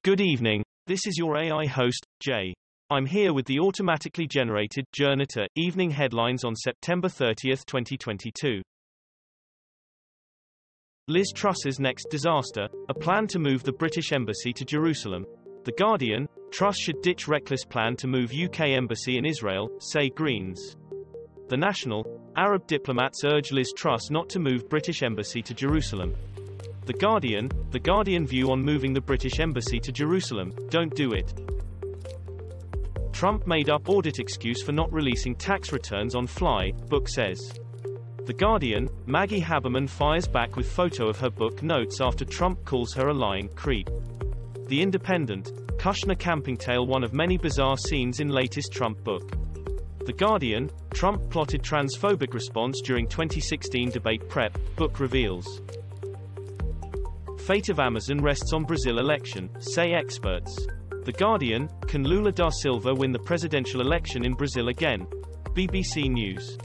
Good evening, this is your AI host, Jay. I'm here with the automatically generated Journato evening headlines on September 30, 2022. Liz Truss's next disaster, a plan to move the British Embassy to Jerusalem. The Guardian, Truss should ditch reckless plan to move UK Embassy in Israel, say Greens. The National, Arab diplomats urge Liz Truss not to move British Embassy to Jerusalem. The Guardian view on moving the British Embassy to Jerusalem, don't do it. Trump made up audit excuse for not releasing tax returns on Fly, book says. The Guardian, Maggie Haberman fires back with photo of her book notes after Trump calls her a lying creep. The Independent, Kushner camping tale one of many bizarre scenes in latest Trump book. The Guardian, Trump plotted transphobic response during 2016 debate prep, book reveals. Fate of Amazon rests on Brazil election, say experts. The Guardian, can Lula da Silva win the presidential election in Brazil again? BBC News.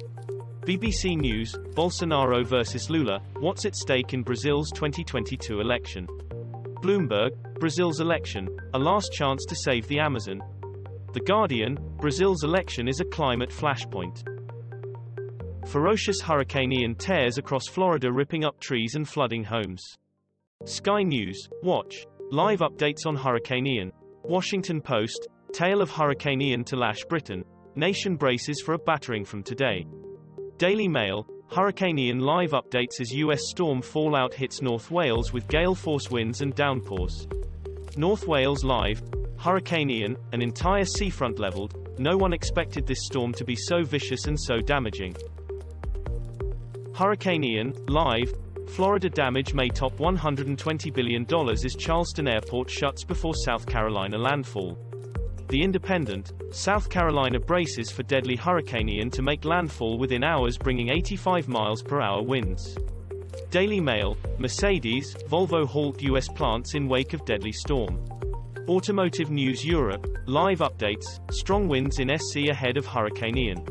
BBC News, Bolsonaro versus Lula, what's at stake in Brazil's 2022 election? Bloomberg, Brazil's election, a last chance to save the Amazon. The Guardian, Brazil's election is a climate flashpoint. Ferocious Hurricane Ian tears across Florida, ripping up trees and flooding homes. Sky News, watch. Live updates on Hurricane Ian. Washington Post, tale of Hurricane Ian to lash Britain. Nation braces for a battering from today. Daily Mail, Hurricane Ian live updates as U.S. storm fallout hits North Wales with gale force winds and downpours. North Wales Live, Hurricane Ian, an entire seafront leveled. No one expected this storm to be so vicious and so damaging. Hurricane Ian, live, Florida damage may top $120 billion as Charleston airport shuts before South Carolina landfall. The Independent, South Carolina braces for deadly Hurricane Ian to make landfall within hours, bringing 85 miles per hour winds. Daily Mail, Mercedes, Volvo halt U.S. plants in wake of deadly storm. Automotive News Europe, live updates, strong winds in SC ahead of Hurricane Ian.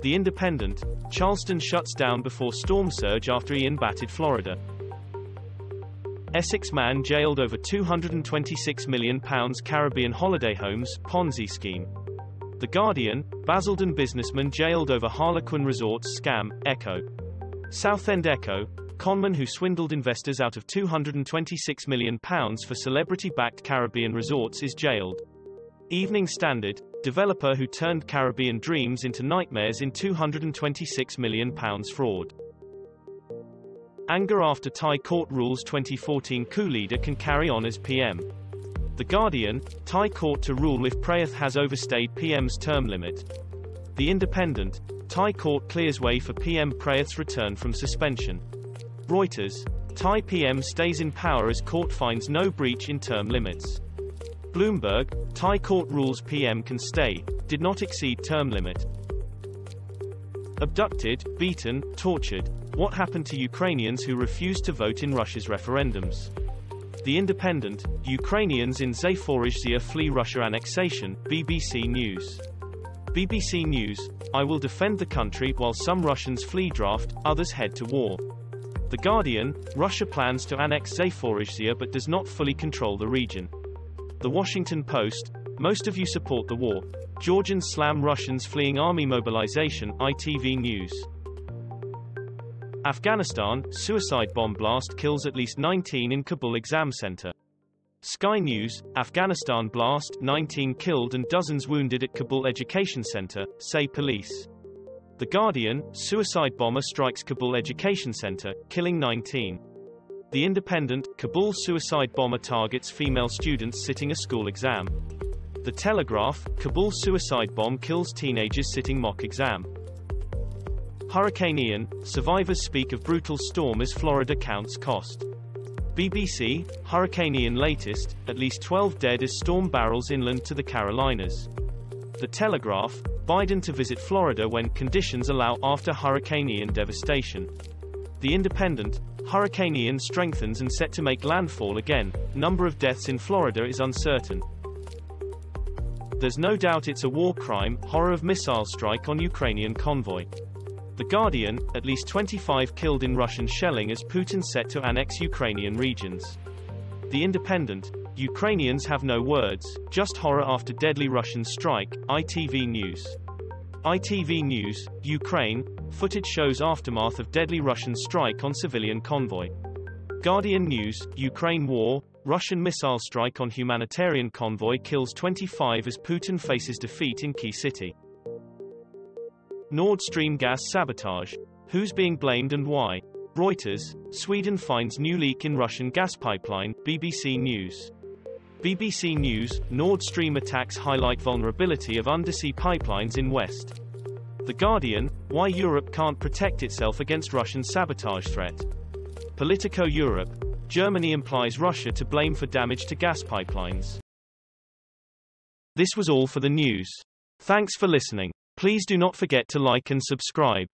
The Independent, Charleston shuts down before storm surge after Ian battered Florida. Essex man jailed over £226 million Caribbean holiday homes, Ponzi scheme. The Guardian, Basildon businessman jailed over Harlequin resorts scam, Echo. Southend Echo, conman who swindled investors out of £226 million for celebrity-backed Caribbean resorts is jailed. Evening Standard, developer who turned Caribbean dreams into nightmares in £226 million fraud. Anger after Thai court rules 2014 coup leader can carry on as PM. The Guardian, Thai court to rule if Prayuth has overstayed PM's term limit. The Independent, Thai court clears way for PM Prayuth's return from suspension. Reuters, Thai PM stays in power as court finds no breach in term limits. Bloomberg, Thai court rules PM can stay, did not exceed term limit. Abducted, beaten, tortured. What happened to Ukrainians who refused to vote in Russia's referendums? The Independent, Ukrainians in Zaporizhzhia flee Russia annexation, BBC News. BBC News, I will defend the country while some Russians flee draft, others head to war. The Guardian, Russia plans to annex Zaporizhzhia but does not fully control the region. The Washington Post, most of you support the war. Georgians slam Russians fleeing army mobilization, ITV News. Afghanistan, suicide bomb blast kills at least 19 in Kabul exam center. Sky News, Afghanistan blast, 19 killed and dozens wounded at Kabul education center, say police. The Guardian, suicide bomber strikes Kabul education center, killing 19. The Independent, Kabul suicide bomber targets female students sitting a school exam. The Telegraph, Kabul suicide bomb kills teenagers sitting mock exam. Hurricane Ian, survivors speak of brutal storm as Florida counts cost. BBC, Hurricane Ian latest, at least 12 dead as storm barrels inland to the Carolinas. The Telegraph, Biden to visit Florida when conditions allow after Hurricane Ian devastation. The Independent, Hurricane Ian strengthens and set to make landfall again. Number of deaths in Florida is uncertain. There's no doubt it's a war crime, horror of missile strike on Ukrainian convoy. The Guardian, at least 25 killed in Russian shelling as Putin set to annex Ukrainian regions. The Independent, Ukrainians have no words, just horror after deadly Russian strike. ITV News. ITV News, Ukraine, footage shows aftermath of deadly Russian strike on civilian convoy. Guardian News, Ukraine war, Russian missile strike on humanitarian convoy kills 25 as Putin faces defeat in key city. Nord Stream gas sabotage. Who's being blamed and why? Reuters, Sweden finds new leak in Russian gas pipeline. BBC News. BBC News, Nord Stream attacks highlight vulnerability of undersea pipelines in West. The Guardian, why Europe can't protect itself against Russian sabotage threat. Politico Europe, Germany implies Russia to blame for damage to gas pipelines. This was all for the news. Thanks for listening. Please do not forget to like and subscribe.